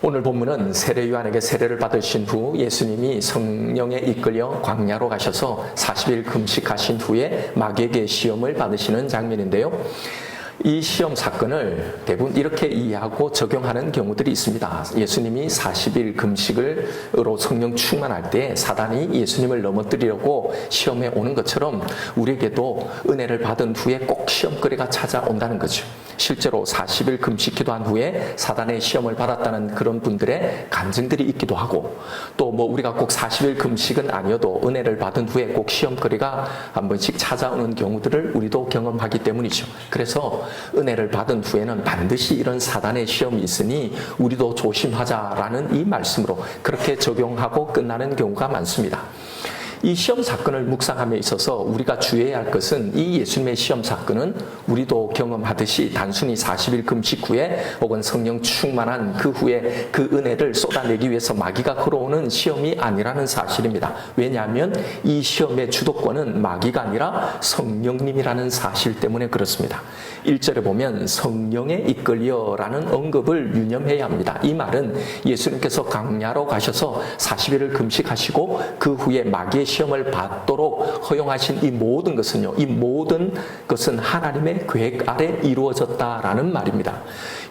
오늘 본문은 세례 요한에게 세례를 받으신 후 예수님이 성령에 이끌려 광야로 가셔서 40일 금식하신 후에 마귀에게 시험을 받으시는 장면인데요. 이 시험 사건을 대부분 이렇게 이해하고 적용하는 경우들이 있습니다. 예수님이 40일 금식으로 성령 충만할 때 사단이 예수님을 넘어뜨리려고 시험에 오는 것처럼 우리에게도 은혜를 받은 후에 꼭 시험거리가 찾아온다는 거죠. 실제로 40일 금식 기도한 후에 사단의 시험을 받았다는 그런 분들의 간증들이 있기도 하고, 또 우리가 꼭 40일 금식은 아니어도 은혜를 받은 후에 꼭 시험거리가 한 번씩 찾아오는 경우들을 우리도 경험하기 때문이죠. 그래서 은혜를 받은 후에는 반드시 이런 사단의 시험이 있으니 우리도 조심하자라는 이 말씀으로 그렇게 적용하고 끝나는 경우가 많습니다. 이 시험 사건을 묵상함에 있어서 우리가 주의해야 할 것은 이 예수님의 시험 사건은 우리도 경험하듯이 단순히 40일 금식 후에 혹은 성령 충만한 그 후에 그 은혜를 쏟아내기 위해서 마귀가 걸어오는 시험이 아니라는 사실입니다. 왜냐하면 이 시험의 주도권은 마귀가 아니라 성령님이라는 사실 때문에 그렇습니다. 1절에 보면 성령에 이끌려라는 언급을 유념해야 합니다. 이 말은 예수님께서 광야로 가셔서 40일을 금식하시고 그 후에 마귀의 시험을 받도록 허용하신 이 모든 것은요, 이 모든 것은 하나님의 계획 아래 이루어졌다라는 말입니다.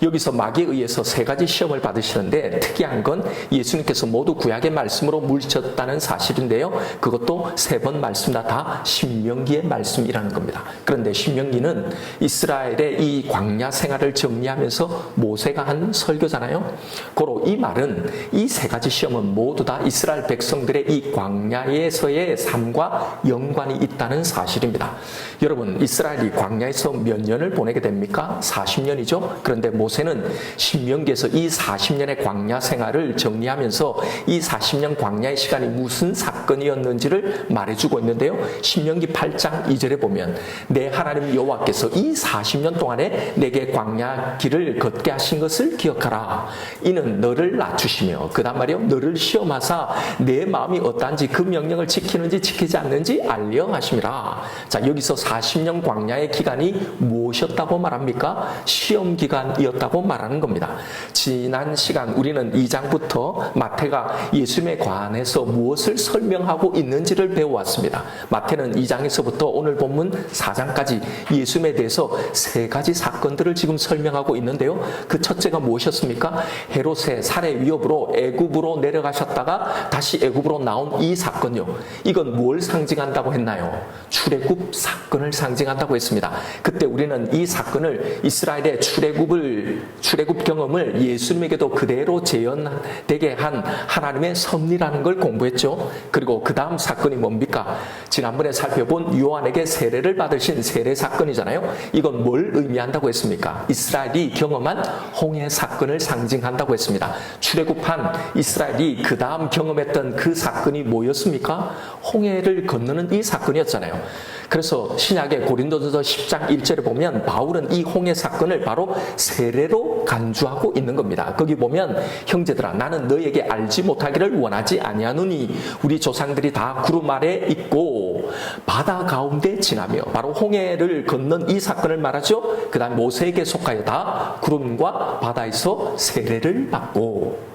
여기서 마귀에 의해서 세 가지 시험을 받으시는데 특이한 건 예수님께서 모두 구약의 말씀으로 물리쳤다는 사실인데요. 그것도 세 번 말씀다 다 신명기의 말씀이라는 겁니다. 그런데 신명기는 이스라엘의 이 광야 생활을 정리하면서 모세가 한 설교잖아요. 고로 이 말은 이 세 가지 시험은 모두 다 이스라엘 백성들의 이 광야에서의 삶과 연관이 있다는 사실입니다. 여러분, 이스라엘이 광야에서 몇 년을 보내게 됩니까? 40년이죠. 그런데 모세는 신명기에서 이 40년의 광야 생활을 정리하면서 이 40년 광야의 시간이 무슨 사건이었는지를 말해주고 있는데요. 신명기 8장 2절에 보면 내 하나님 여호와께서 이 40년 동안에 내게 광야 길을 걷게 하신 것을 기억하라. 이는 너를 낮추시며 그 다음 말이요, 너를 시험하사 내 마음이 어떠한지 그 명령을 지키는지 지키지 않는지 알려 하심이라. 자, 여기서 40년 광야의 기간이 무엇이었다고 말합니까? 시험 기간이었다고 말하는 겁니다. 지난 시간 우리는 2장부터 마태가 예수님에 관해서 무엇을 설명하고 있는지를 배워왔습니다. 마태는 2장에서부터 오늘 본문 4장까지 예수님에 대해서 세 가지 사건들을 지금 설명하고 있는데요. 그 첫째가 무엇이었습니까? 헤롯의 살해 위협으로 애굽으로 내려가셨다가 다시 애굽으로 나온 이 사건요. 이건 뭘 상징한다고 했나요? 출애굽 사건을 상징한다고 했습니다. 그때 우리는 이 사건을 이스라엘의 출애굽 경험을 예수님에게도 그대로 재현되게 한 하나님의 섭리라는 걸 공부했죠. 그리고 그 다음 사건이 뭡니까? 지난번에 살펴본 요한에게 세례를 받으신 세례 사건이잖아요. 이건 뭘 의미한다고 했습니까? 이스라엘이 경험한 홍해 사건을 상징한다고 했습니다. 출애굽한 이스라엘이 그 다음 경험했던 그 사건이 뭐였습니까? 홍해를 건너는 이 사건이었잖아요. 그래서 신약의 고린도전서 10장 1절에 보면 바울은 이 홍해 사건을 바로 세례로 간주하고 있는 겁니다. 거기 보면 형제들아 나는 너에게 알지 못하기를 원하지 아니하노니 우리 조상들이 다 구름 아래 있고 바다 가운데 지나며, 바로 홍해를 건넌 이 사건을 말하죠. 그 다음 모세에게 속하여 다 구름과 바다에서 세례를 받고,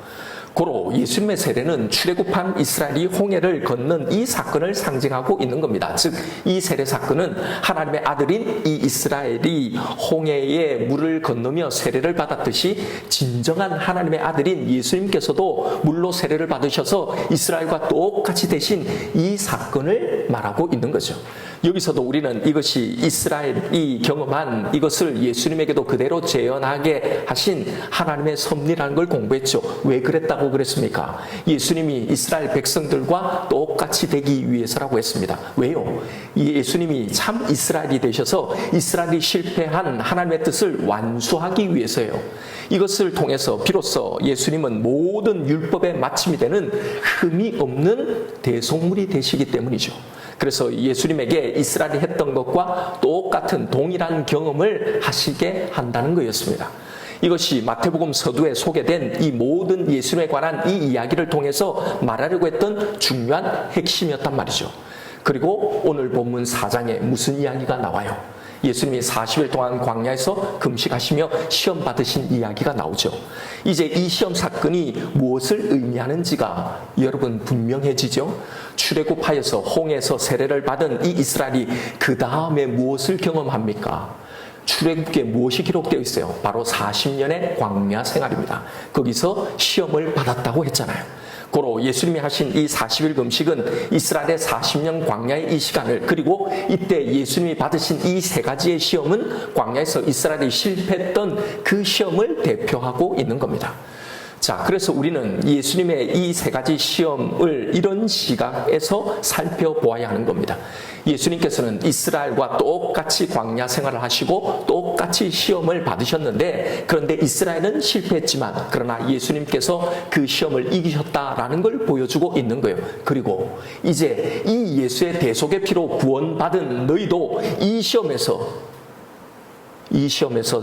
고로 예수님의 세례는 출애굽한 이스라엘이 홍해를 건넌 이 사건을 상징하고 있는 겁니다. 즉, 이 세례 사건은 하나님의 아들인 이 이스라엘이 홍해의 물을 건너며 세례를 받았듯이 진정한 하나님의 아들인 예수님께서도 물로 세례를 받으셔서 이스라엘과 똑같이 되신 이 사건을 말하고 있는 거죠. 여기서도 우리는 이것이 이스라엘이 경험한 이것을 예수님에게도 그대로 재현하게 하신 하나님의 섭리라는 걸 공부했죠. 왜 그랬다고 그랬습니까? 예수님이 이스라엘 백성들과 똑같이 되기 위해서라고 했습니다. 왜요? 예수님이 참 이스라엘이 되셔서 이스라엘이 실패한 하나님의 뜻을 완수하기 위해서예요. 이것을 통해서 비로소 예수님은 모든 율법의 마침이 되는 흠이 없는 대속물이 되시기 때문이죠. 그래서 예수님에게 이스라엘이 했던 것과 똑같은 동일한 경험을 하시게 한다는 거였습니다. 이것이 마태복음 서두에 소개된 이 모든 예수님에 관한 이 이야기를 통해서 말하려고 했던 중요한 핵심이었단 말이죠. 그리고 오늘 본문 4장에 무슨 이야기가 나와요? 예수님이 40일 동안 광야에서 금식하시며 시험 받으신 이야기가 나오죠. 이제 이 시험 사건이 무엇을 의미하는지가 여러분 분명해지죠. 출애굽하여서 홍해에서 세례를 받은 이 이스라엘이 그 다음에 무엇을 경험합니까? 출애굽기에 무엇이 기록되어 있어요? 바로 40년의 광야 생활입니다. 거기서 시험을 받았다고 했잖아요. 고로 예수님이 하신 이 40일 금식은 이스라엘의 40년 광야의 이 시간을, 그리고 이때 예수님이 받으신 이 세 가지의 시험은 광야에서 이스라엘이 실패했던 그 시험을 대표하고 있는 겁니다. 자, 그래서 우리는 예수님의 이 세 가지 시험을 이런 시각에서 살펴보아야 하는 겁니다. 예수님께서는 이스라엘과 똑같이 광야 생활을 하시고 똑같이 시험을 받으셨는데, 그런데 이스라엘은 실패했지만 그러나 예수님께서 그 시험을 이기셨다라는 걸 보여주고 있는 거예요. 그리고 이제 이 예수의 대속의 피로 구원받은 너희도 이 시험에서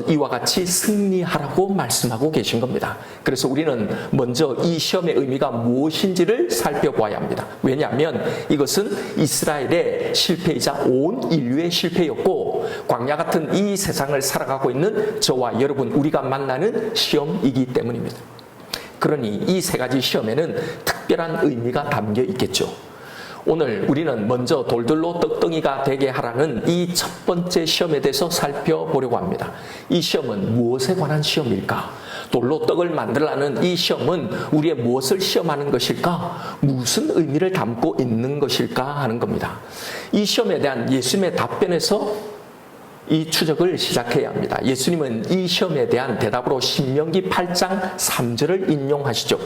이와 같이 승리하라고 말씀하고 계신 겁니다. 그래서 우리는 먼저 이 시험의 의미가 무엇인지를 살펴봐야 합니다. 왜냐하면 이것은 이스라엘의 실패이자 온 인류의 실패였고, 광야 같은 이 세상을 살아가고 있는 저와 여러분, 우리가 만나는 시험이기 때문입니다. 그러니 이 세 가지 시험에는 특별한 의미가 담겨 있겠죠. 오늘 우리는 먼저 돌들로 떡덩이가 되게 하라는 이 첫 번째 시험에 대해서 살펴보려고 합니다. 이 시험은 무엇에 관한 시험일까? 돌로 떡을 만들라는 이 시험은 우리의 무엇을 시험하는 것일까? 무슨 의미를 담고 있는 것일까 하는 겁니다. 이 시험에 대한 예수님의 답변에서 이 추적을 시작해야 합니다. 예수님은 이 시험에 대한 대답으로 신명기 8장 3절을 인용하시죠.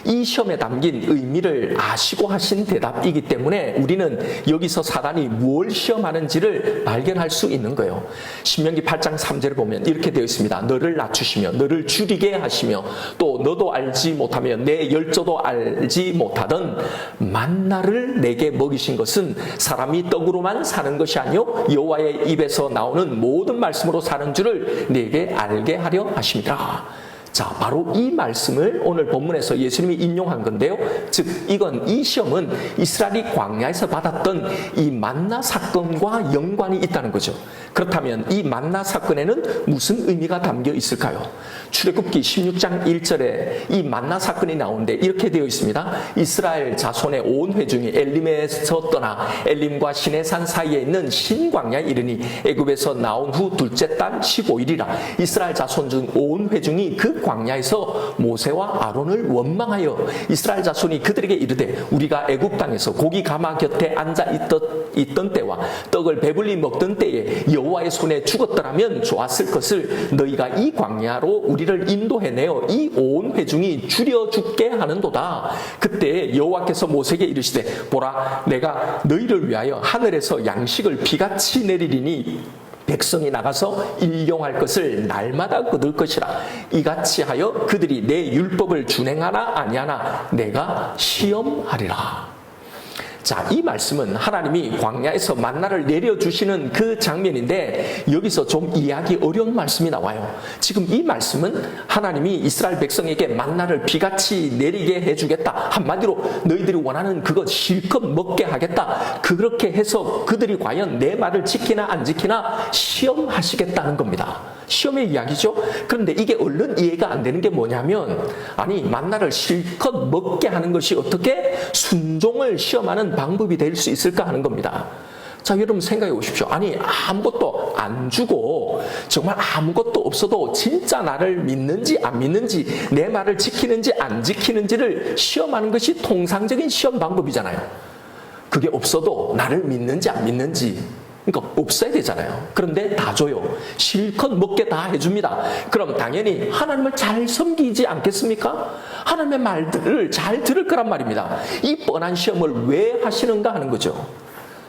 이 시험에 담긴 의미를 아시고 하신 대답이기 때문에 우리는 여기서 사단이 뭘 시험하는지를 발견할 수 있는 거예요. 신명기 8장 3절을 보면 이렇게 되어 있습니다. 너를 낮추시며 너를 줄이게 하시며 또 너도 알지 못하며 내 열조도 알지 못하던 만나를 내게 먹이신 것은 사람이 떡으로만 사는 것이 아니요 여호와의 입에서 나오는 모든 말씀으로 사는 줄을 네게 알게 하려 하심이라. 자, 바로 이 말씀을 오늘 본문에서 예수님이 인용한 건데요. 즉, 이 시험은 이스라엘이 광야에서 받았던 이 만나 사건과 연관이 있다는 거죠. 그렇다면 이 만나 사건에는 무슨 의미가 담겨 있을까요? 출애굽기 16장 1절에 이 만나 사건이 나오는데 이렇게 되어 있습니다. 이스라엘 자손의 온 회중이 엘림에서 떠나 엘림과 시내산 사이에 있는 신광야에 이르니 애굽에서 나온 후 둘째 달 15일이라. 이스라엘 자손 중 온 회중이 그 광야에서 모세와 아론을 원망하여 이스라엘 자손이 그들에게 이르되 우리가 애굽 땅에서 고기 가마 곁에 앉아 있던 때와 떡을 배불리 먹던 때에 여호와의 손에 죽었더라면 좋았을 것을 너희가 이 광야로 우리를 인도해내어 이 온 회중이 줄여 죽게 하는도다. 그때 여호와께서 모세에게 이르시되 보라, 내가 너희를 위하여 하늘에서 양식을 비같이 내리리니 백성이 나가서 일용할 것을 날마다 거둘 것이라. 이같이 하여 그들이 내 율법을 준행하나 아니하나 내가 시험하리라. 자, 이 말씀은 하나님이 광야에서 만나를 내려주시는 그 장면인데 여기서 좀 이해하기 어려운 말씀이 나와요. 지금 이 말씀은 하나님이 이스라엘 백성에게 만나를 비같이 내리게 해주겠다. 한마디로 너희들이 원하는 그것 실컷 먹게 하겠다. 그렇게 해서 그들이 과연 내 말을 지키나 안 지키나 시험하시겠다는 겁니다. 시험의 이야기죠. 그런데 이게 얼른 이해가 안 되는 게 뭐냐면, 아니 만나를 실컷 먹게 하는 것이 어떻게 순종을 시험하는 방법이 될 수 있을까 하는 겁니다. 자, 여러분 생각해 보십시오. 아니 아무것도 안 주고 정말 아무것도 없어도 진짜 나를 믿는지 안 믿는지, 내 말을 지키는지 안 지키는지를 시험하는 것이 통상적인 시험 방법이잖아요. 그게 없어도 나를 믿는지 안 믿는지, 그러니까 없어야 되잖아요. 그런데 다 줘요. 실컷 먹게 다 해줍니다. 그럼 당연히 하나님을 잘 섬기지 않겠습니까? 하나님의 말들을 잘 들을 거란 말입니다. 이 뻔한 시험을 왜 하시는가 하는 거죠.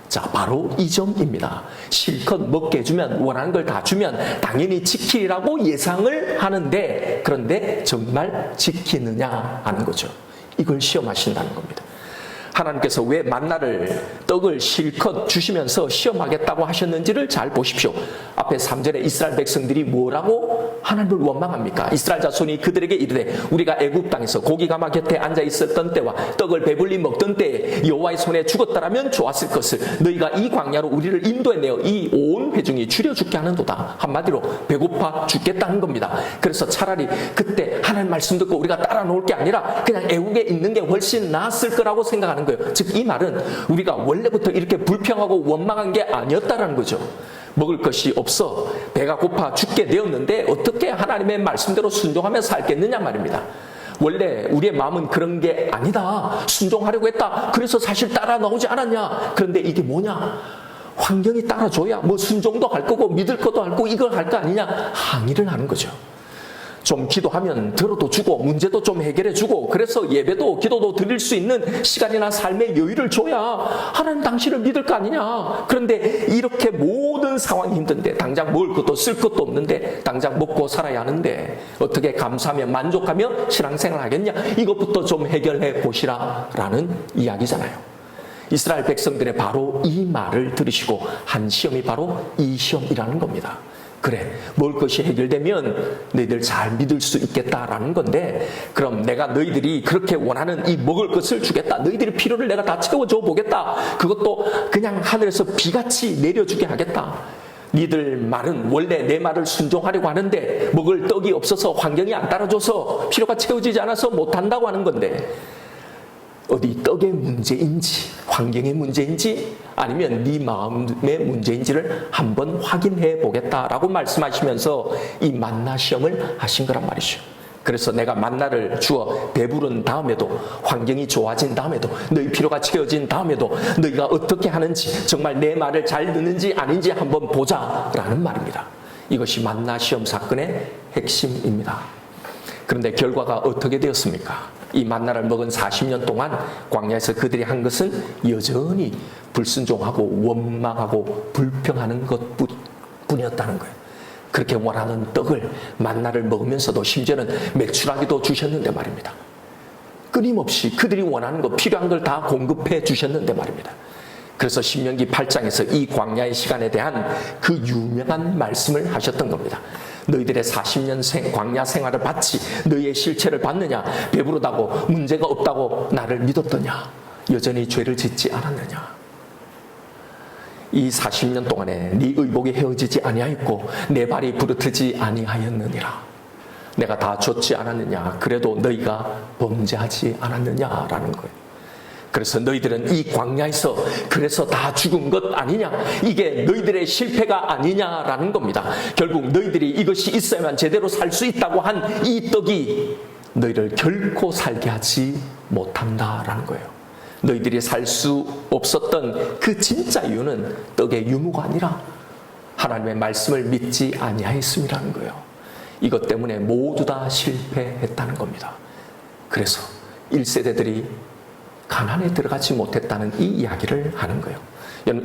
자, 바로 이 점입니다. 실컷 먹게 해주면, 원하는 걸 다 주면 당연히 지키라고 예상을 하는데, 그런데 정말 지키느냐 하는 거죠. 이걸 시험하신다는 겁니다. 하나님께서 왜 만나를, 떡을 실컷 주시면서 시험하겠다고 하셨는지를 잘 보십시오. 앞에 3절에 이스라엘 백성들이 뭐라고 하나님을 원망합니까? 이스라엘 자손이 그들에게 이르되 우리가 애굽 땅에서 고기 가마 곁에 앉아 있었던 때와 떡을 배불리 먹던 때에 여호와의 손에 죽었다라면 좋았을 것을 너희가 이 광야로 우리를 인도해내어 이 온 회중이 줄여 죽게 하는도다. 한마디로 배고파 죽겠다는 겁니다. 그래서 차라리 그때 하나님 말씀 듣고 우리가 따라 놓을 게 아니라 그냥 애국에 있는 게 훨씬 나았을 거라고 생각하는 거예요. 즉 이 말은 우리가 원래부터 이렇게 불평하고 원망한 게 아니었다라는 거죠. 먹을 것이 없어 배가 고파 죽게 되었는데 어떻게 하나님의 말씀대로 순종하며 살겠느냐 말입니다. 원래 우리의 마음은 그런 게 아니다. 순종하려고 했다. 그래서 사실 따라 나오지 않았냐. 그런데 이게 뭐냐? 환경이 따라줘야 뭐 순종도 할 거고 믿을 것도 할 거고 이걸 할 거 아니냐. 항의를 하는 거죠. 좀 기도하면 들어도 주고 문제도 좀 해결해 주고 그래서 예배도 기도도 드릴 수 있는 시간이나 삶의 여유를 줘야 하나님 당신을 믿을 거 아니냐. 그런데 이렇게 모든 상황이 힘든데 당장 먹을 것도 쓸 것도 없는데 당장 먹고 살아야 하는데 어떻게 감사하며 만족하며 신앙생활 하겠냐. 이것부터 좀 해결해 보시라 라는 이야기잖아요. 이스라엘 백성들의 바로 이 말을 들으시고 한 시험이 바로 이 시험이라는 겁니다. 그래, 먹을 것이 해결되면 너희들 잘 믿을 수 있겠다라는 건데 그럼 내가 너희들이 그렇게 원하는 이 먹을 것을 주겠다. 너희들의 필요를 내가 다 채워줘 보겠다. 그것도 그냥 하늘에서 비같이 내려주게 하겠다. 니들 말은 원래 내 말을 순종하려고 하는데 먹을 떡이 없어서 환경이 안 따라줘서 필요가 채워지지 않아서 못한다고 하는 건데 어디 떡의 문제인지 환경의 문제인지 아니면 네 마음의 문제인지를 한번 확인해 보겠다라고 말씀하시면서 이 만나 시험을 하신 거란 말이죠. 그래서 내가 만나를 주어 배부른 다음에도 환경이 좋아진 다음에도 너희 필요가 채워진 다음에도 너희가 어떻게 하는지 정말 내 말을 잘 듣는지 아닌지 한번 보자라는 말입니다. 이것이 만나 시험 사건의 핵심입니다. 그런데 결과가 어떻게 되었습니까? 이 만나를 먹은 40년 동안 광야에서 그들이 한 것은 여전히 불순종하고 원망하고 불평하는 것뿐이었다는 거예요. 그렇게 원하는 떡을 만나를 먹으면서도 심지어는 매출하기도 주셨는데 말입니다. 끊임없이 그들이 원하는 것 필요한 걸 다 공급해 주셨는데 말입니다. 그래서 신명기 8장에서 이 광야의 시간에 대한 그 유명한 말씀을 하셨던 겁니다. 너희들의 40년 광야 생활을 받지 너희의 실체를 받느냐? 배부르다고 문제가 없다고 나를 믿었더냐? 여전히 죄를 짓지 않았느냐? 이 40년 동안에 네 의복이 헤어지지 아니하였고 내 발이 부르트지 아니하였느니라. 내가 다 줬지 않았느냐? 그래도 너희가 범죄하지 않았느냐라는 거예요. 그래서 너희들은 이 광야에서 그래서 다 죽은 것 아니냐? 이게 너희들의 실패가 아니냐라는 겁니다. 결국 너희들이 이것이 있어야만 제대로 살 수 있다고 한 이 떡이 너희를 결코 살게 하지 못한다라는 거예요. 너희들이 살 수 없었던 그 진짜 이유는 떡의 유무가 아니라 하나님의 말씀을 믿지 아니하였음이라는 거예요. 이것 때문에 모두 다 실패했다는 겁니다. 그래서 1세대들이 가난에 들어가지 못했다는 이 이야기를 하는 거예요.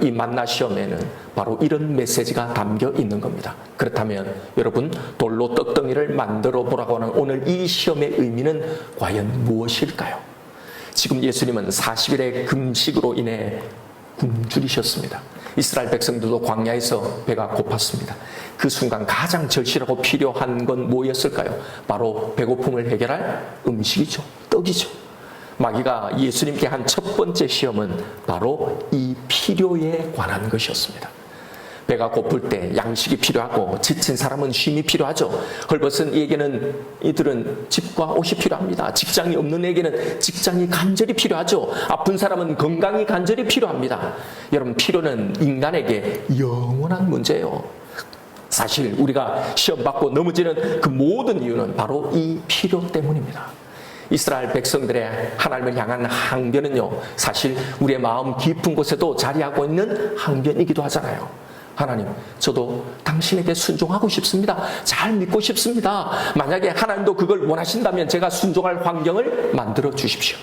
이 만나 시험에는 바로 이런 메시지가 담겨 있는 겁니다. 그렇다면 여러분 돌로 떡덩이를 만들어 보라고 하는 오늘 이 시험의 의미는 과연 무엇일까요? 지금 예수님은 40일의 금식으로 인해 굶주리셨습니다. 이스라엘 백성들도 광야에서 배가 고팠습니다. 그 순간 가장 절실하고 필요한 건 뭐였을까요? 바로 배고픔을 해결할 음식이죠. 떡이죠. 마귀가 예수님께 한 첫 번째 시험은 바로 이 필요에 관한 것이었습니다. 배가 고플 때 양식이 필요하고 지친 사람은 쉼이 필요하죠. 헐벗은 이에게는 이들은 집과 옷이 필요합니다. 직장이 없는 이에게는 직장이 간절히 필요하죠. 아픈 사람은 건강이 간절히 필요합니다. 여러분 필요는 인간에게 영원한 문제예요. 사실 우리가 시험 받고 넘어지는 그 모든 이유는 바로 이 필요 때문입니다. 이스라엘 백성들의 하나님을 향한 항변은요, 사실 우리의 마음 깊은 곳에도 자리하고 있는 항변이기도 하잖아요. 하나님, 저도 당신에게 순종하고 싶습니다. 잘 믿고 싶습니다. 만약에 하나님도 그걸 원하신다면 제가 순종할 환경을 만들어 주십시오.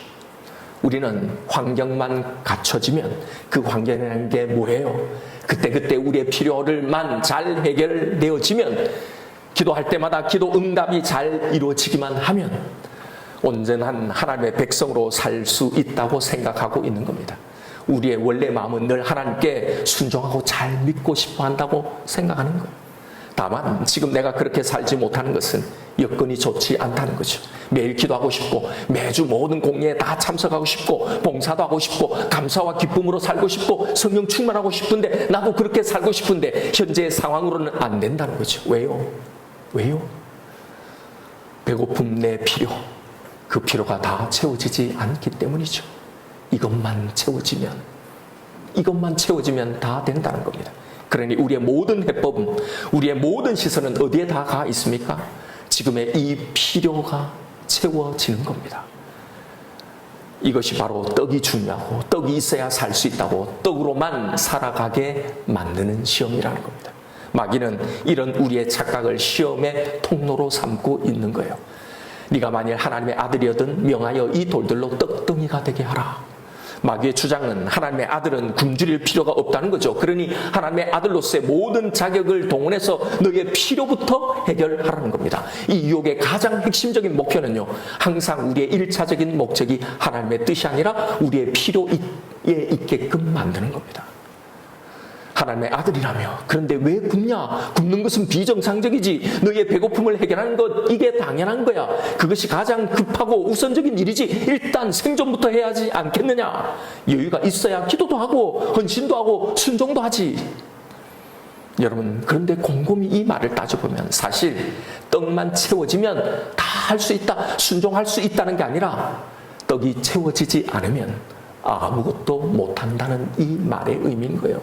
우리는 환경만 갖춰지면 그 환경이라는 게 뭐예요? 그때그때 우리의 필요를만 잘 해결되어지면 기도할 때마다 기도 응답이 잘 이루어지기만 하면 온전한 하나님의 백성으로 살 수 있다고 생각하고 있는 겁니다. 우리의 원래 마음은 늘 하나님께 순종하고 잘 믿고 싶어 한다고 생각하는 거예요. 다만 지금 내가 그렇게 살지 못하는 것은 여건이 좋지 않다는 거죠. 매일 기도하고 싶고 매주 모든 공예에 다 참석하고 싶고 봉사도 하고 싶고 감사와 기쁨으로 살고 싶고 성령 충만하고 싶은데 나도 그렇게 살고 싶은데 현재의 상황으로는 안 된다는 거죠. 왜요? 왜요? 배고픔 내 필요, 그 필요가 다 채워지지 않기 때문이죠. 이것만 채워지면 다 된다는 겁니다. 그러니 우리의 모든 해법은, 우리의 모든 시선은 어디에 다 가 있습니까? 지금의 이 필요가 채워지는 겁니다. 이것이 바로 떡이 중요하고 떡이 있어야 살 수 있다고 떡으로만 살아가게 만드는 시험이라는 겁니다. 마귀는 이런 우리의 착각을 시험의 통로로 삼고 있는 거예요. 네가 만일 하나님의 아들이거든 명하여 이 돌들로 떡덩이가 되게 하라. 마귀의 주장은 하나님의 아들은 굶주릴 필요가 없다는 거죠. 그러니 하나님의 아들로서의 모든 자격을 동원해서 너의 필요부터 해결하라는 겁니다. 이 유혹의 가장 핵심적인 목표는요, 항상 우리의 1차적인 목적이 하나님의 뜻이 아니라 우리의 필요에 있게끔 만드는 겁니다. 하나님의 아들이라며 그런데 왜 굶냐? 굶는 것은 비정상적이지. 너의 배고픔을 해결하는 것, 이게 당연한 거야. 그것이 가장 급하고 우선적인 일이지. 일단 생존부터 해야지 않겠느냐. 여유가 있어야 기도도 하고 헌신도 하고 순종도 하지. 여러분, 그런데 곰곰이 이 말을 따져보면 사실 떡만 채워지면 다 할 수 있다, 순종할 수 있다는 게 아니라 떡이 채워지지 않으면 아무것도 못한다는 이 말의 의미인 거예요.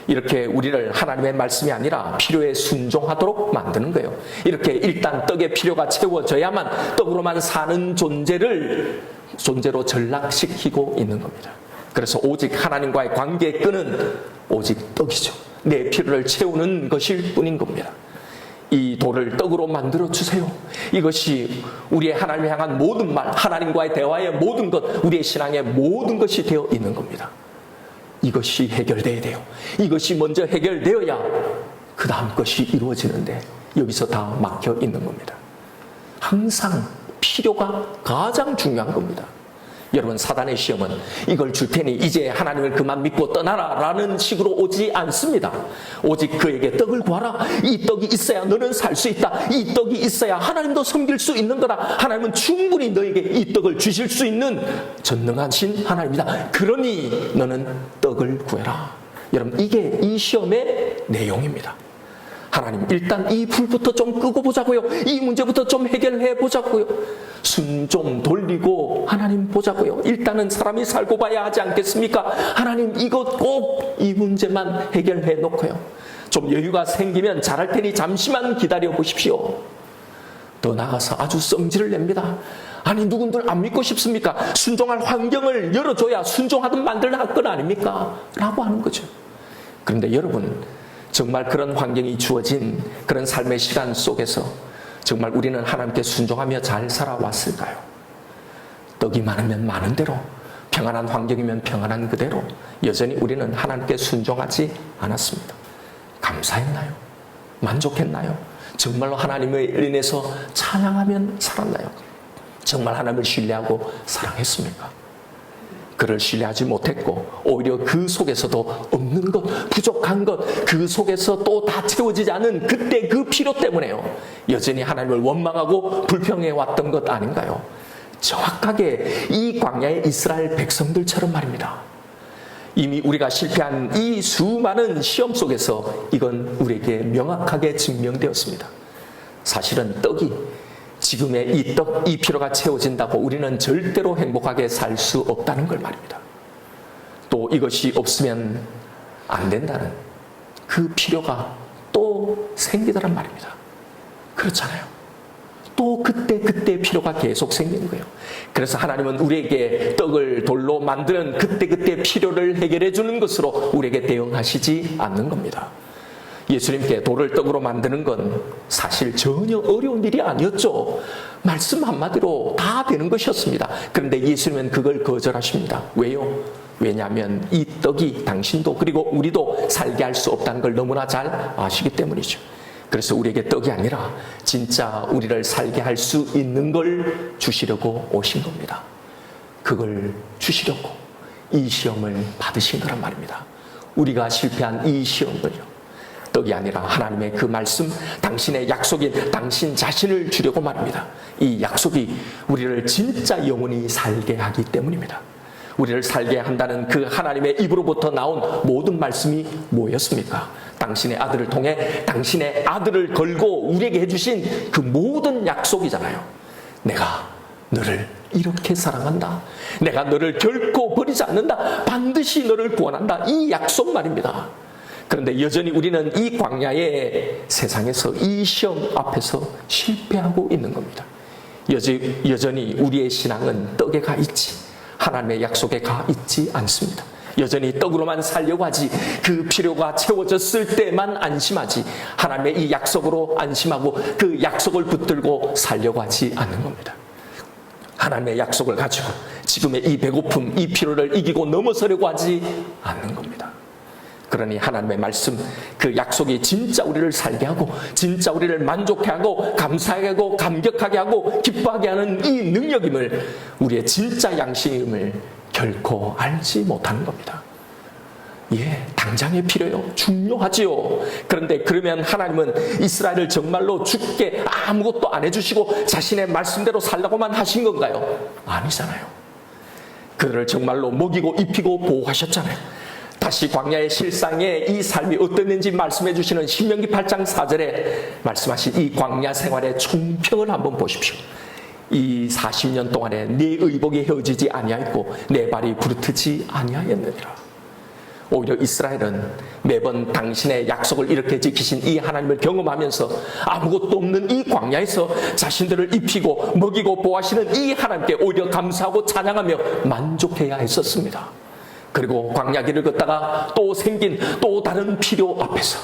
이렇게 우리를 하나님의 말씀이 아니라 필요에 순종하도록 만드는 거예요. 이렇게 일단 떡의 필요가 채워져야만 떡으로만 사는 존재로 전락시키고 있는 겁니다. 그래서 오직 하나님과의 관계의 끈은 오직 떡이죠. 내 필요를 채우는 것일 뿐인 겁니다. 이 돌을 떡으로 만들어 주세요. 이것이 우리의 하나님을 향한 모든 말, 하나님과의 대화의 모든 것, 우리의 신앙의 모든 것이 되어 있는 겁니다. 이것이 해결돼야 돼요. 이것이 먼저 해결되어야 그 다음 것이 이루어지는데 여기서 다 막혀 있는 겁니다. 항상 필요가 가장 중요한 겁니다. 여러분, 사단의 시험은 이걸 줄 테니 이제 하나님을 그만 믿고 떠나라 라는 식으로 오지 않습니다. 오직 그에게 떡을 구하라. 이 떡이 있어야 너는 살 수 있다. 이 떡이 있어야 하나님도 섬길 수 있는 거다. 하나님은 충분히 너에게 이 떡을 주실 수 있는 전능하신 하나님이다. 그러니 너는 떡을 구해라. 여러분, 이게 이 시험의 내용입니다. 하나님, 일단 이 불부터 좀 끄고 보자고요. 이 문제부터 좀 해결해 보자고요. 숨 좀 돌리고 하나님 보자고요. 일단은 사람이 살고 봐야 하지 않겠습니까? 하나님, 이것 꼭 이 문제만 해결해 놓고요. 좀 여유가 생기면 잘할 테니 잠시만 기다려 보십시오. 더 나가서 아주 성질을 냅니다. 아니, 누군들 안 믿고 싶습니까? 순종할 환경을 열어줘야 순종하든 만들할 건 아닙니까? 라고 하는 거죠. 그런데 여러분, 정말 그런 환경이 주어진 그런 삶의 시간 속에서 정말 우리는 하나님께 순종하며 잘 살아왔을까요? 떡이 많으면 많은 대로, 평안한 환경이면 평안한 그대로 여전히 우리는 하나님께 순종하지 않았습니다. 감사했나요? 만족했나요? 정말로 하나님을 인해서 찬양하면 살았나요? 정말 하나님을 신뢰하고 사랑했습니까? 그를 신뢰하지 못했고 오히려 그 속에서도 없는 것, 부족한 것, 그 속에서 또 다 채워지지 않은 그때 그 필요 때문에요, 여전히 하나님을 원망하고 불평해 왔던 것 아닌가요? 정확하게 이 광야의 이스라엘 백성들처럼 말입니다. 이미 우리가 실패한 이 수많은 시험 속에서 이건 우리에게 명확하게 증명되었습니다. 사실은 떡이, 지금의 이 떡, 이 필요가 채워진다고 우리는 절대로 행복하게 살 수 없다는 걸 말입니다. 또 이것이 없으면 안 된다는 그 필요가 또 생기더란 말입니다. 그렇잖아요. 또 그때 필요가 계속 생기는 거예요. 그래서 하나님은 우리에게 떡을 돌로 만드는 그때 필요를 해결해 주는 것으로 우리에게 대응하시지 않는 겁니다. 예수님께 돌을 떡으로 만드는 건 사실 전혀 어려운 일이 아니었죠. 말씀 한마디로 다 되는 것이었습니다. 그런데 예수님은 그걸 거절하십니다. 왜요? 왜냐하면 이 떡이 당신도 그리고 우리도 살게 할 수 없다는 걸 너무나 잘 아시기 때문이죠. 그래서 우리에게 떡이 아니라 진짜 우리를 살게 할 수 있는 걸 주시려고 오신 겁니다. 그걸 주시려고 이 시험을 받으신 거란 말입니다. 우리가 실패한 이 시험을요, 떡이 아니라 하나님의 그 말씀, 당신의 약속인 당신 자신을 주려고 말입니다. 이 약속이 우리를 진짜 영원히 살게 하기 때문입니다. 우리를 살게 한다는 그 하나님의 입으로부터 나온 모든 말씀이 뭐였습니까? 당신의 아들을 통해 당신의 아들을 걸고 우리에게 해주신 그 모든 약속이잖아요. 내가 너를 이렇게 사랑한다. 내가 너를 결코 버리지 않는다. 반드시 너를 구원한다. 이 약속 말입니다. 그런데 여전히 우리는 이 광야의 세상에서 이 시험 앞에서 실패하고 있는 겁니다. 여전히 우리의 신앙은 떡에 가 있지 하나님의 약속에 가 있지 않습니다. 여전히 떡으로만 살려고 하지 그 필요가 채워졌을 때만 안심하지 하나님의 이 약속으로 안심하고 그 약속을 붙들고 살려고 하지 않는 겁니다. 하나님의 약속을 가지고 지금의 이 배고픔, 이 필요를 이기고 넘어서려고 하지 않는 겁니다. 그러니 하나님의 말씀, 그 약속이 진짜 우리를 살게 하고 진짜 우리를 만족해 하고 감사하게 하고 감격하게 하고 기뻐하게 하는 이 능력임을, 우리의 진짜 양심임을 결코 알지 못하는 겁니다. 예, 당장의 필요요. 중요하지요. 그런데 그러면 하나님은 이스라엘을 정말로 죽게 아무것도 안 해주시고 자신의 말씀대로 살라고만 하신 건가요? 아니잖아요. 그들을 정말로 먹이고 입히고 보호하셨잖아요. 다시 광야의 실상에 이 삶이 어땠는지 말씀해 주시는 신명기 8장 4절에 말씀하신 이 광야 생활의 총평을 한번 보십시오. 이 40년 동안에 내 의복이 헤어지지 아니하였고 내 발이 부르트지 아니하였느니라. 오히려 이스라엘은 매번 당신의 약속을 이렇게 지키신 이 하나님을 경험하면서 아무것도 없는 이 광야에서 자신들을 입히고 먹이고 보호하시는 이 하나님께 오히려 감사하고 찬양하며 만족해야 했었습니다. 그리고 광야길을 걷다가 또 생긴 또 다른 필요 앞에서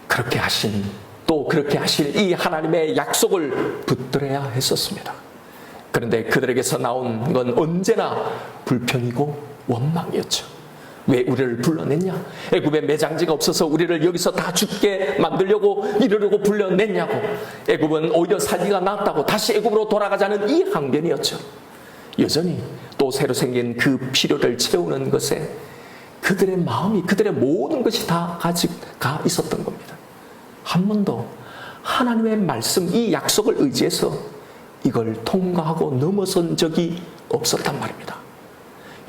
그렇게 하신 이 하나님의 약속을 붙들어야 했었습니다. 그런데 그들에게서 나온 건 언제나 불평이고 원망이었죠. 왜 우리를 불러냈냐? 애굽에 매장지가 없어서 우리를 여기서 다 죽게 만들려고 이러려고 불러냈냐고. 애굽은 오히려 살기가 낫다고 다시 애굽으로 돌아가자는 이 항변이었죠. 여전히 또 새로 생긴 그 필요를 채우는 것에 그들의 마음이, 그들의 모든 것이 다 가지가 있었던 겁니다. 한 번도 하나님의 말씀, 이 약속을 의지해서 이걸 통과하고 넘어선 적이 없었단 말입니다.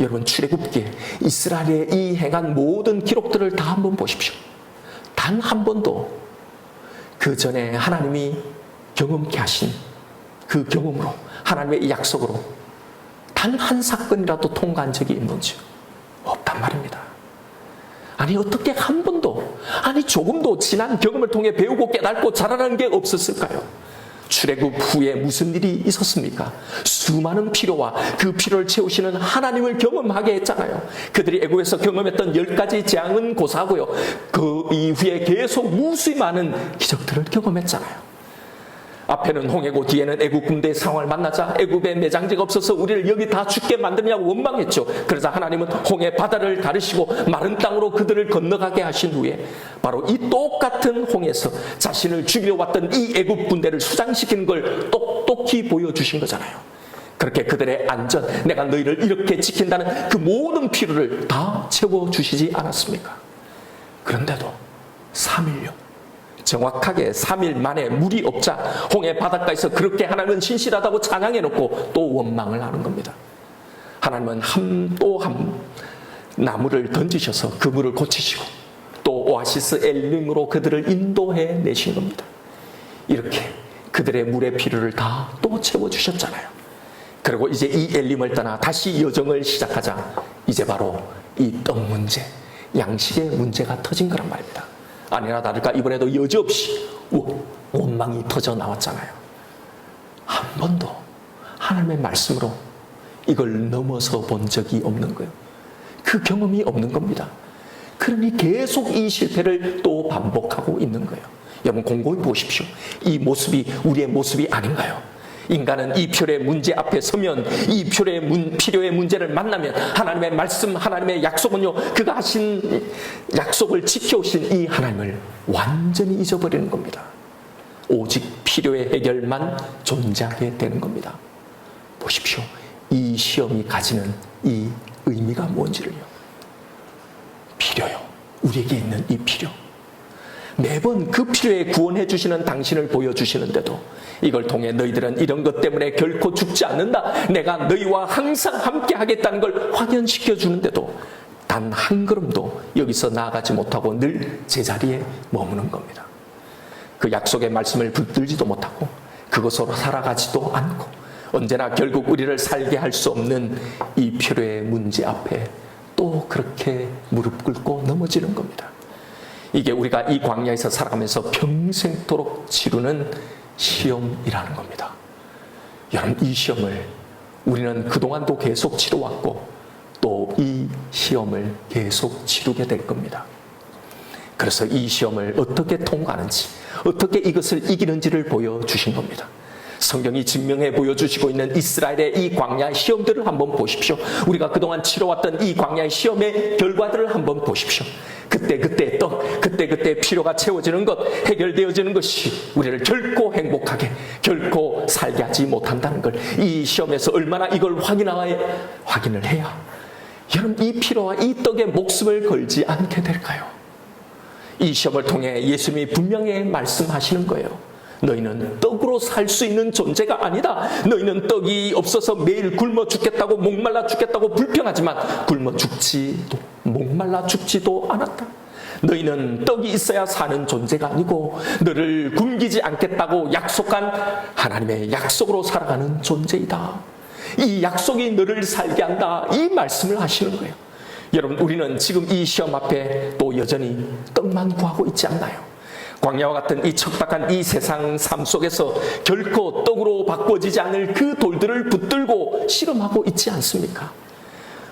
여러분, 출애굽기에 이스라엘의 이 행한 모든 기록들을 다 한번 보십시오. 단 한 번도 그 전에 하나님이 경험케 하신 그 경험으로, 하나님의 이 약속으로 단 한 사건이라도 통과한 적이 있는지 없단 말입니다. 아니, 어떻게 한 번도, 아니 조금도 지난 경험을 통해 배우고 깨닫고 자라는 게 없었을까요? 출애굽 후에 무슨 일이 있었습니까? 수많은 필요와 그 필요를 채우시는 하나님을 경험하게 했잖아요. 그들이 애굽에서 경험했던 10가지 재앙은 고사하고요, 그 이후에 계속 무수히 많은 기적들을 경험했잖아요. 앞에는 홍해고 뒤에는 애굽 군대의 상황을 만나자 애굽에 매장지가 없어서 우리를 여기 다 죽게 만드냐고 원망했죠. 그러자 하나님은 홍해 바다를 가르시고 마른 땅으로 그들을 건너가게 하신 후에 바로 이 똑같은 홍해에서 자신을 죽이려 왔던 이 애굽 군대를 수장시키는 걸 똑똑히 보여주신 거잖아요. 그렇게 그들의 안전, 내가 너희를 이렇게 지킨다는 그 모든 필요를 다 채워주시지 않았습니까? 그런데도 3일요, 정확하게 3일 만에 물이 없자 홍해 바닷가에서 그렇게 하나님은 신실하다고 찬양해놓고 또 원망을 하는 겁니다. 하나님은 또 한 나무를 던지셔서 그 물을 고치시고 또 오아시스 엘림으로 그들을 인도해 내신 겁니다. 이렇게 그들의 물의 필요를 다 또 채워주셨잖아요. 그리고 이제 이 엘림을 떠나 다시 여정을 시작하자 이제 바로 이 떡 문제, 양식의 문제가 터진 거란 말입니다. 아니나 다를까 이번에도 여지없이 원망이 터져 나왔잖아요. 한 번도 하나님의 말씀으로 이걸 넘어서 본 적이 없는 거예요. 그 경험이 없는 겁니다. 그러니 계속 이 실패를 또 반복하고 있는 거예요. 여러분, 곰곰이 보십시오. 이 모습이 우리의 모습이 아닌가요? 인간은 이 필요의 문제 앞에 서면, 이 필요의 문제를 만나면 하나님의 말씀, 하나님의 약속은요, 그가 하신 약속을 지켜오신 이 하나님을 완전히 잊어버리는 겁니다. 오직 필요의 해결만 존재하게 되는 겁니다. 보십시오. 이 시험이 가지는 이 의미가 뭔지를요. 필요요. 우리에게 있는 이 필요. 매번 그 필요에 구원해 주시는 당신을 보여주시는데도 이걸 통해 너희들은 이런 것 때문에 결코 죽지 않는다, 내가 너희와 항상 함께 하겠다는 걸 확연시켜 주는데도 단 한 걸음도 여기서 나아가지 못하고 늘 제자리에 머무는 겁니다. 그 약속의 말씀을 붙들지도 못하고 그것으로 살아가지도 않고 언제나 결국 우리를 살게 할 수 없는 이 필요의 문제 앞에 또 그렇게 무릎 꿇고 넘어지는 겁니다. 이게 우리가 이 광야에서 살아가면서 평생토록 치르는 시험이라는 겁니다. 여러분, 이 시험을 우리는 그동안도 계속 치러왔고 또 이 시험을 계속 치르게 될 겁니다. 그래서 이 시험을 어떻게 통과하는지, 어떻게 이것을 이기는지를 보여주신 겁니다. 성경이 증명해 보여주시고 있는 이스라엘의 이 광야의 시험들을 한번 보십시오. 우리가 그동안 치러왔던 이 광야의 시험의 결과들을 한번 보십시오. 그때 떡, 그때 필요가 채워지는 것, 해결되어지는 것이 우리를 결코 행복하게, 결코 살게 하지 못한다는 걸 이 시험에서 얼마나 이걸 확인을 해야 여러분 이 필요와 이 떡에 목숨을 걸지 않게 될까요? 이 시험을 통해 예수님이 분명히 말씀하시는 거예요. 너희는 떡으로 살 수 있는 존재가 아니다. 너희는 떡이 없어서 매일 굶어 죽겠다고, 목말라 죽겠다고 불평하지만 굶어 죽지도 목말라 죽지도 않았다. 너희는 떡이 있어야 사는 존재가 아니고 너를 굶기지 않겠다고 약속한 하나님의 약속으로 살아가는 존재이다. 이 약속이 너를 살게 한다, 이 말씀을 하시는 거예요. 여러분, 우리는 지금 이 시험 앞에 또 여전히 떡만 구하고 있지 않나요? 광야와 같은 이 척박한 이 세상 삶 속에서 결코 떡으로 바꿔지지 않을 그 돌들을 붙들고 실험하고 있지 않습니까?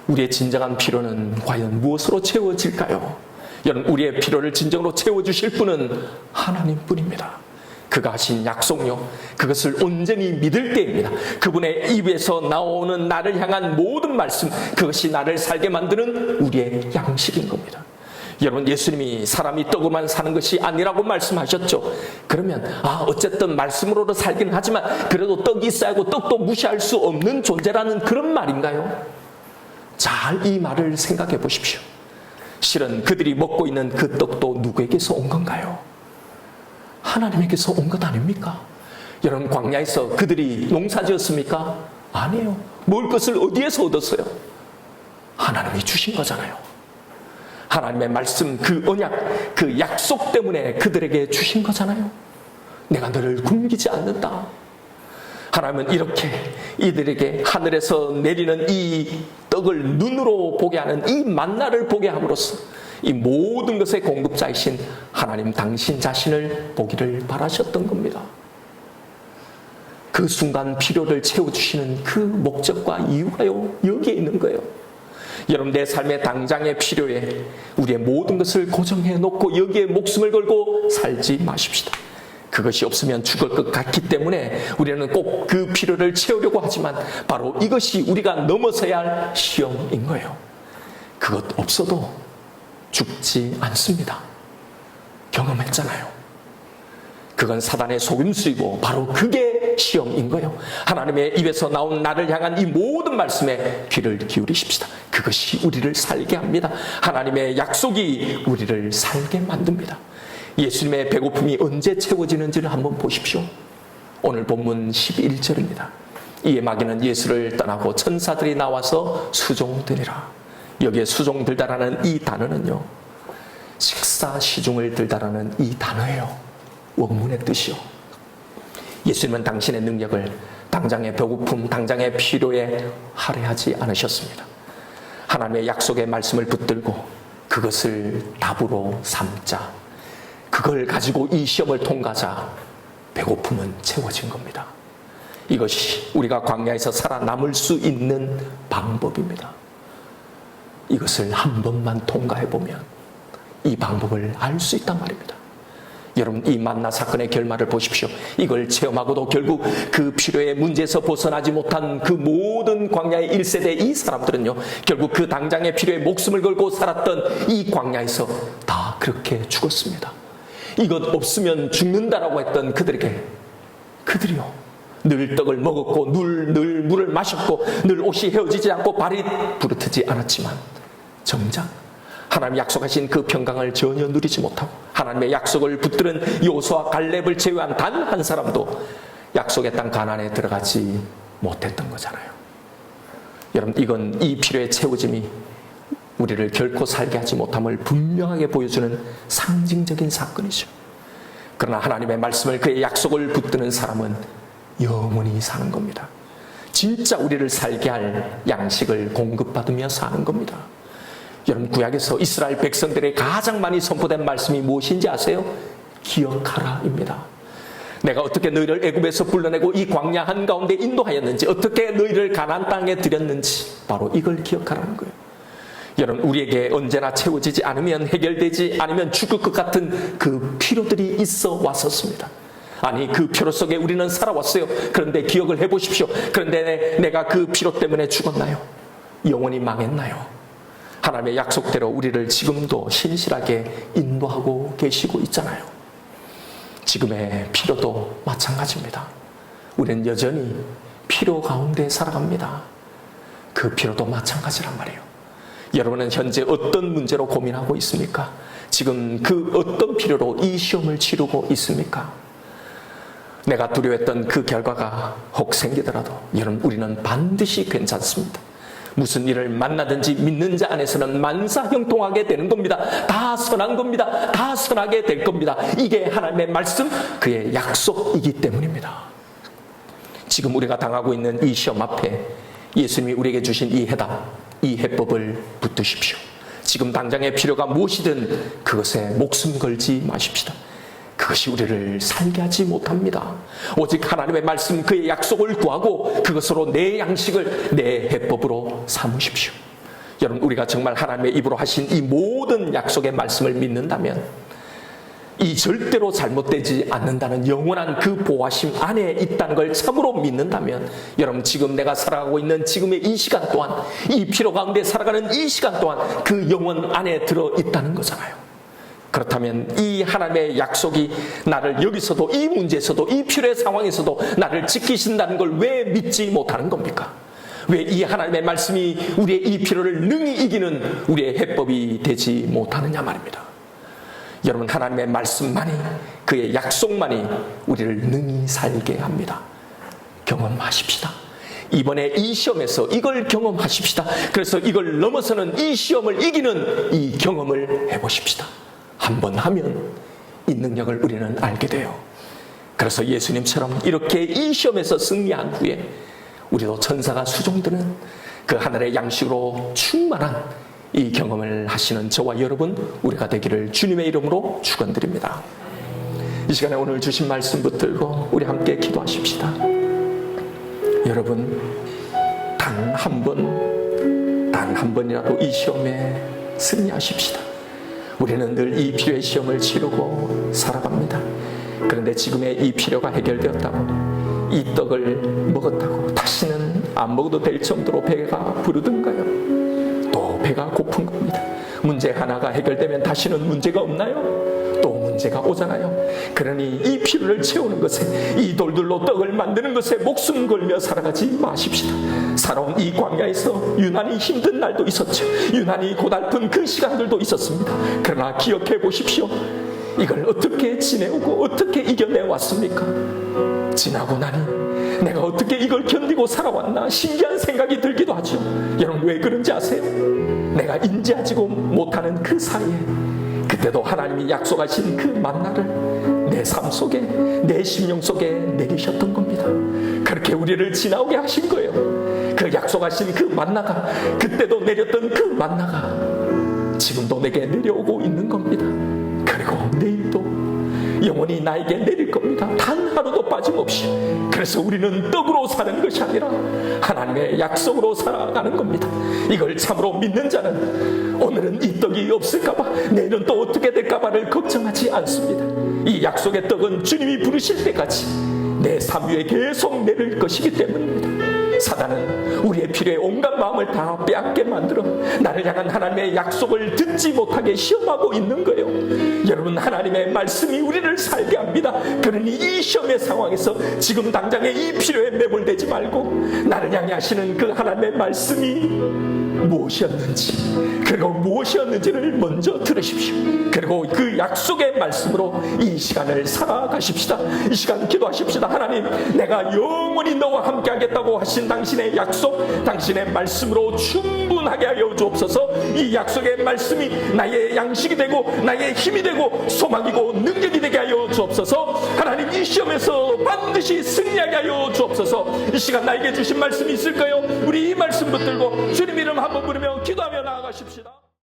우리의 진정한 필요는 과연 무엇으로 채워질까요? 여러분, 우리의 필요를 진정으로 채워주실 분은 하나님뿐입니다. 그가 하신 약속요, 그것을 온전히 믿을 때입니다. 그분의 입에서 나오는 나를 향한 모든 말씀, 그것이 나를 살게 만드는 우리의 양식인 겁니다. 여러분, 예수님이 사람이 떡으로만 사는 것이 아니라고 말씀하셨죠. 그러면 어쨌든 말씀으로도 살긴 하지만 그래도 떡이 있어야 하고 떡도 무시할 수 없는 존재라는 그런 말인가요? 잘 이 말을 생각해 보십시오. 실은 그들이 먹고 있는 그 떡도 누구에게서 온 건가요? 하나님에게서 온 것 아닙니까? 여러분, 광야에서 그들이 농사지었습니까? 아니에요. 먹을 것을 어디에서 얻었어요? 하나님이 주신 거잖아요. 하나님의 말씀, 그 언약, 그 약속 때문에 그들에게 주신 거잖아요. 내가 너를 굶기지 않는다. 하나님은 이렇게 이들에게 하늘에서 내리는 이 떡을 눈으로 보게 하는 이 만나를 보게 함으로써 이 모든 것의 공급자이신 하나님 당신 자신을 보기를 바라셨던 겁니다. 그 순간 필요를 채워주시는 그 목적과 이유가요, 여기에 있는 거예요. 여러분, 내 삶의 당장의 필요에 우리의 모든 것을 고정해 놓고 여기에 목숨을 걸고 살지 마십시다. 그것이 없으면 죽을 것 같기 때문에 우리는 꼭 그 필요를 채우려고 하지만 바로 이것이 우리가 넘어서야 할 시험인 거예요. 그것 없어도 죽지 않습니다. 경험했잖아요. 그건 사단의 속임수이고 바로 그게 시험인 거예요. 하나님의 입에서 나온 나를 향한 이 모든 말씀에 귀를 기울이십시다. 그것이 우리를 살게 합니다. 하나님의 약속이 우리를 살게 만듭니다. 예수님의 배고픔이 언제 채워지는지를 한번 보십시오. 오늘 본문 11절입니다. 이에 마귀는 예수를 떠나고 천사들이 나와서 수종드리라. 여기에 수종들다라는 이 단어는요, 식사 시중을 들다라는 이 단어예요. 원문의 뜻이요. 예수님은 당신의 능력을 당장의 배고픔, 당장의 필요에 할애하지 않으셨습니다. 하나님의 약속의 말씀을 붙들고 그것을 답으로 삼자. 그걸 가지고 이 시험을 통과하자 배고픔은 채워진 겁니다. 이것이 우리가 광야에서 살아남을 수 있는 방법입니다. 이것을 한 번만 통과해보면 이 방법을 알 수 있단 말입니다. 여러분, 이 만나 사건의 결말을 보십시오. 이걸 체험하고도 결국 그 필요의 문제에서 벗어나지 못한 그 모든 광야의 1세대 이 사람들은요, 결국 그 당장의 필요에 목숨을 걸고 살았던 이 광야에서 다 그렇게 죽었습니다. 이것 없으면 죽는다라고 했던 그들이요, 늘 떡을 먹었고 늘 물을 마셨고 늘 옷이 헤어지지 않고 발이 부르트지 않았지만 정작 하나님 약속하신 그 평강을 전혀 누리지 못하고 하나님의 약속을 붙드는 여호수아 갈렙을 제외한 단 한 사람도 약속의 땅 가나안에 들어가지 못했던 거잖아요. 여러분, 이건 이 필요의 채워짐이 우리를 결코 살게 하지 못함을 분명하게 보여주는 상징적인 사건이죠. 그러나 하나님의 말씀을, 그의 약속을 붙드는 사람은 영원히 사는 겁니다. 진짜 우리를 살게 할 양식을 공급받으며 사는 겁니다. 여러분, 구약에서 이스라엘 백성들의 가장 많이 선포된 말씀이 무엇인지 아세요? 기억하라입니다. 내가 어떻게 너희를 애굽에서 불러내고 이 광야 한가운데 인도하였는지, 어떻게 너희를 가나안 땅에 들였는지, 바로 이걸 기억하라는 거예요. 여러분, 우리에게 언제나 채워지지 않으면, 해결되지 않으면 죽을 것 같은 그 필요들이 있어 왔었습니다. 아니, 그 필요 속에 우리는 살아왔어요. 그런데 기억을 해보십시오. 그런데 내가 그 필요 때문에 죽었나요? 영원히 망했나요? 하나님의 약속대로 우리를 지금도 신실하게 인도하고 계시고 있잖아요. 지금의 필요도 마찬가지입니다. 우리는 여전히 필요 가운데 살아갑니다. 그 필요도 마찬가지란 말이에요. 여러분은 현재 어떤 문제로 고민하고 있습니까? 지금 그 어떤 필요로 이 시험을 치르고 있습니까? 내가 두려워했던 그 결과가 혹 생기더라도 여러분, 우리는 반드시 괜찮습니다. 무슨 일을 만나든지 믿는 자 안에서는 만사형통하게 되는 겁니다. 다 선한 겁니다. 다 선하게 될 겁니다. 이게 하나님의 말씀, 그의 약속이기 때문입니다. 지금 우리가 당하고 있는 이 시험 앞에 예수님이 우리에게 주신 이 해답, 이 해법을 붙드십시오. 지금 당장의 필요가 무엇이든 그것에 목숨 걸지 마십시다. 그것이 우리를 살게 하지 못합니다. 오직 하나님의 말씀, 그의 약속을 구하고 그것으로 내 양식을 내 해법으로 삼으십시오. 여러분, 우리가 정말 하나님의 입으로 하신 이 모든 약속의 말씀을 믿는다면, 이 절대로 잘못되지 않는다는 영원한 그 보호하심 안에 있다는 걸 참으로 믿는다면, 여러분, 지금 내가 살아가고 있는 지금의 이 시간 동안, 이 피로 가운데 살아가는 이 시간 동안 그 영원 안에 들어있다는 거잖아요. 그렇다면 이 하나님의 약속이 나를 여기서도, 이 문제에서도, 이 필요의 상황에서도 나를 지키신다는 걸 왜 믿지 못하는 겁니까? 왜 이 하나님의 말씀이 우리의 이 필요를 능히 이기는 우리의 해법이 되지 못하느냐 말입니다. 여러분, 하나님의 말씀만이, 그의 약속만이 우리를 능히 살게 합니다. 경험하십시다. 이번에 이 시험에서 이걸 경험하십시다. 그래서 이걸 넘어서는 이 시험을 이기는 이 경험을 해보십시다. 한번 하면 이 능력을 우리는 알게 돼요. 그래서 예수님처럼 이렇게 이 시험에서 승리한 후에 우리도 천사가 수종드는 그 하늘의 양식으로 충만한 이 경험을 하시는 저와 여러분, 우리가 되기를 주님의 이름으로 축원드립니다. 이 시간에 오늘 주신 말씀 붙들고 우리 함께 기도하십시다. 여러분, 단 한 번이라도 이 시험에 승리하십시다. 우리는 늘 이 필요의 시험을 치르고 살아갑니다. 그런데 지금의 이 필요가 해결되었다고, 이 떡을 먹었다고 다시는 안 먹어도 될 정도로 배가 부르던가요? 또 배가 고픈 겁니다. 문제 하나가 해결되면 다시는 문제가 없나요? 또 문제가 오잖아요. 그러니 이 필요를 채우는 것에, 이 돌들로 떡을 만드는 것에 목숨 걸며 살아가지 마십시다. 살아온 이 광야에서 유난히 힘든 날도 있었죠. 유난히 고달픈 그 시간들도 있었습니다. 그러나 기억해 보십시오. 이걸 어떻게 지내오고 어떻게 이겨내왔습니까? 지나고 나니 내가 어떻게 이걸 견디고 살아왔나 신기한 생각이 들기도 하죠. 여러분, 왜 그런지 아세요? 내가 인지하지도 못하는 그 사이에 그때도 하나님이 약속하신 그 만나를 내 삶 속에, 내 심령 속에 내리셨던 겁니다. 그렇게 우리를 지나오게 하신 거예요. 그 약속하신 그 만나가, 그때도 내렸던 그 만나가 지금도 내게 내려오고 있는 겁니다. 그리고 내일도 영원히 나에게 내릴 겁니다. 단 하루도 빠짐없이. 그래서 우리는 떡으로 사는 것이 아니라 하나님의 약속으로 살아가는 겁니다. 이걸 참으로 믿는 자는 오늘은 이 떡이 없을까봐, 내일은 또 어떻게 될까봐를 걱정하지 않습니다. 이 약속의 떡은 주님이 부르실 때까지 내 삶 위에 계속 내릴 것이기 때문입니다. 사단은 우리의 필요에 온갖 마음을 다 빼앗게 만들어 나를 향한 하나님의 약속을 듣지 못하게 시험하고 있는 거예요. 여러분, 하나님의 말씀이 우리를 살게 합니다. 그러니 이 시험의 상황에서 지금 당장의 이 필요에 매몰되지 말고 나를 향해 하시는 그 하나님의 말씀이 무엇이었는지, 그리고 무엇이었는지를 먼저 들으십시오. 그리고 그 약속의 말씀으로 이 시간을 살아가십시다. 이 시간 기도하십시다. 하나님, 내가 영원히 너와 함께 하겠다고 하신 당신의 약속, 당신의 말씀으로 충분하게 하여 주옵소서. 이 약속의 말씀이 나의 양식이 되고 나의 힘이 되고 소망이고 능력이 되게 하여 주옵소서. 하나님, 이 시험에서 반드시 승리하게 하여 주옵소서. 이 시간 나에게 주신 말씀이 있을까요? 우리 이 말씀 붙들고 주님 이름 한번 부르며 기도하며 나아가십시다.